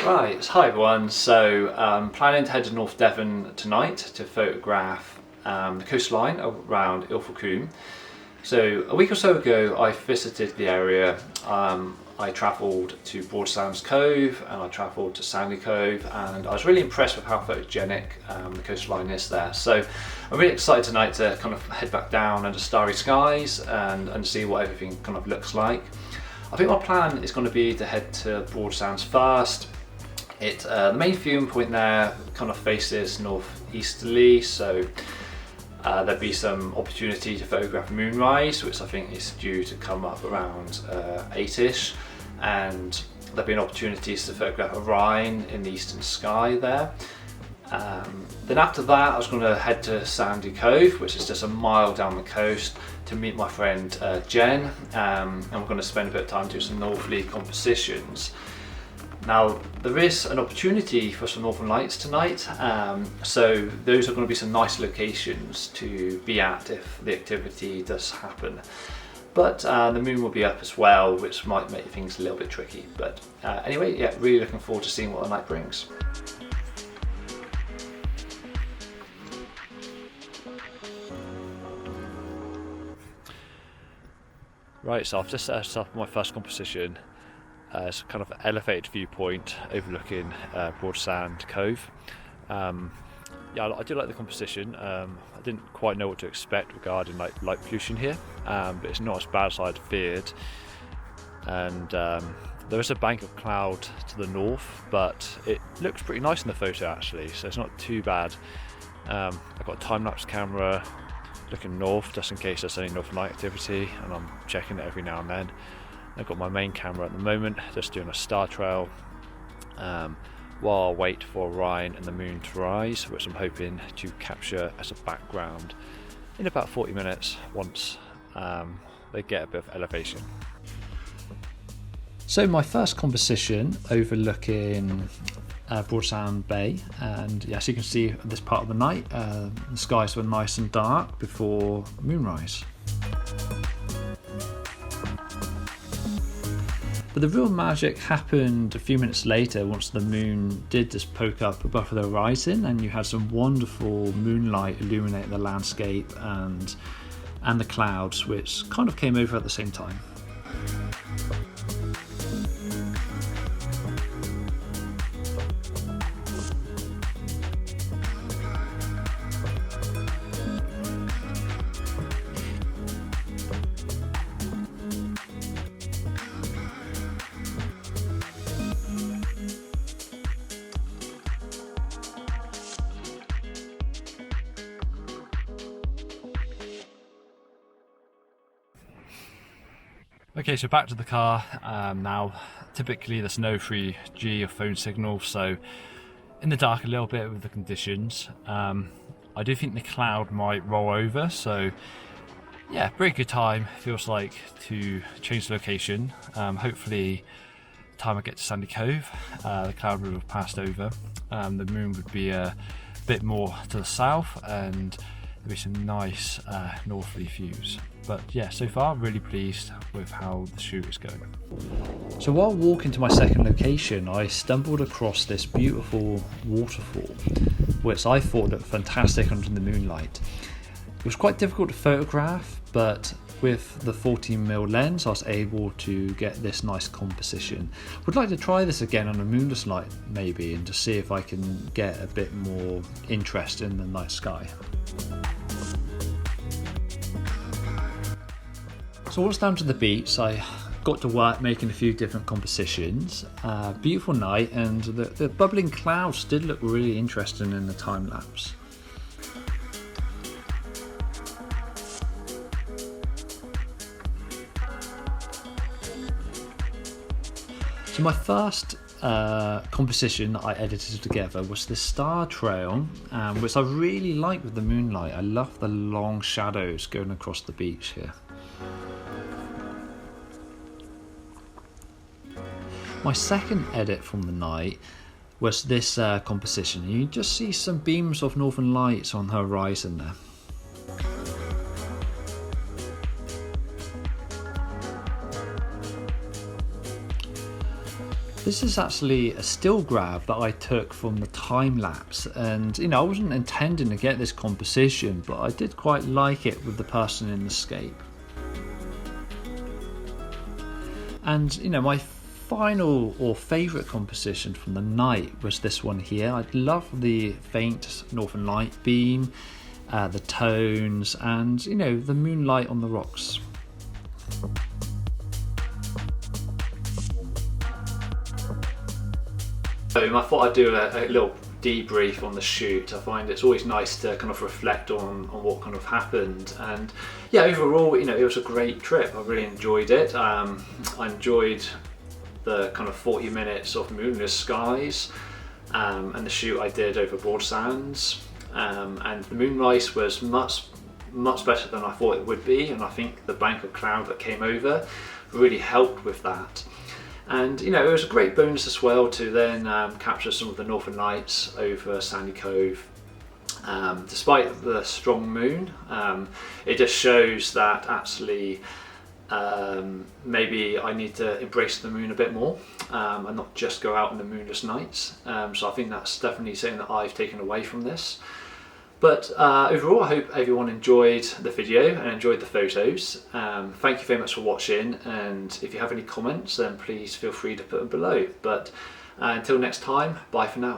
Right, hi everyone. So planning to head to North Devon tonight to photograph the coastline around Ilfracombe. So a week or so ago I visited the area. I travelled to Broadsands Cove and I travelled to Sandy Cove, and I was really impressed with how photogenic the coastline is there. So I'm really excited tonight to kind of head back down under starry skies and see what everything kind of looks like. I think my plan is going to be to head to Broadsands first. The main viewing point there kind of faces northeasterly, so there'll be some opportunity to photograph moonrise, which I think is due to come up around 8ish, and there'll be an opportunity to photograph Orion in the eastern sky there. Then after that I was going to head to Sandy Cove, which is just a mile down the coast, to meet my friend Jen, and we're going to spend a bit of time doing some northerly compositions. Now there is an opportunity for some northern lights tonight, so those are going to be some nice locations to be at if the activity does happen. But the moon will be up as well, which might make things a little bit tricky. But anyway, yeah, really looking forward to seeing what the night brings. Right, so I've just set up my first composition. It's kind of an elevated viewpoint overlooking Broadsand Cove. Yeah, I do like the composition. I didn't quite know what to expect regarding like light pollution here, but it's not as bad as I'd feared. And there is a bank of cloud to the north, but it looks pretty nice in the photo actually, so it's not too bad. I've got a time-lapse camera looking north just in case there's any northern light activity, and I'm checking it every now and then. I've got my main camera at the moment, just doing a star trail while I wait for Orion and the moon to rise, which I'm hoping to capture as a background in about 40 minutes once they get a bit of elevation. So my first composition overlooking Broadsand Bay, and as you can see at this part of the night, the skies were nice and dark before moonrise. But the real magic happened a few minutes later once the moon did just poke up above the horizon, and you had some wonderful moonlight illuminate the landscape and the clouds, which kind of came over at the same time. Okay, so back to the car now. Typically there's no 3G or phone signal, so in the dark a little bit with the conditions. I do think the cloud might roll over, so yeah, pretty good time, feels like, to change the location. Hopefully the time I get to Sandy Cove, the cloud would have passed over. The moon would be a bit more to the south, and there'll be some nice northerly views. But yeah, so far really pleased with how the shoot is going. So while walking to my second location, I stumbled across this beautiful waterfall, which I thought looked fantastic under the moonlight. It was quite difficult to photograph, but with the 14mm lens I was able to get this nice composition. Would like to try this again on a moonless night maybe, and to see if I can get a bit more interest in the night sky. So once down to the beach, I got to work making a few different compositions. Beautiful night, and the bubbling clouds did look really interesting in the time lapse. So my first composition that I edited together was this star trail, which I really like with the moonlight. I love the long shadows going across the beach here. My second edit from the night was this composition. You just see some beams of northern lights on the horizon there. This is actually a still grab that I took from the time lapse, and I wasn't intending to get this composition, but I did quite like it with the person in the scape. And my final or favourite composition from the night was this one here. I love the faint northern light beam, the tones, and the moonlight on the rocks. I thought I'd do a little debrief on the shoot. I find it's always nice to kind of reflect on what kind of happened, and yeah, overall it was a great trip. I really enjoyed it. I enjoyed the kind of 40 minutes of moonless skies, and the shoot I did over broad sands, and the moonrise was much better than I thought it would be, and I think the bank of cloud that came over really helped with that. And it was a great bonus as well to then capture some of the northern lights over Sandy Cove. Despite the strong moon, it just shows that actually maybe I need to embrace the moon a bit more, and not just go out on the moonless nights. So I think that's definitely something that I've taken away from this. But overall, I hope everyone enjoyed the video and enjoyed the photos. Thank you very much for watching, and if you have any comments, then please feel free to put them below. But until next time, bye for now.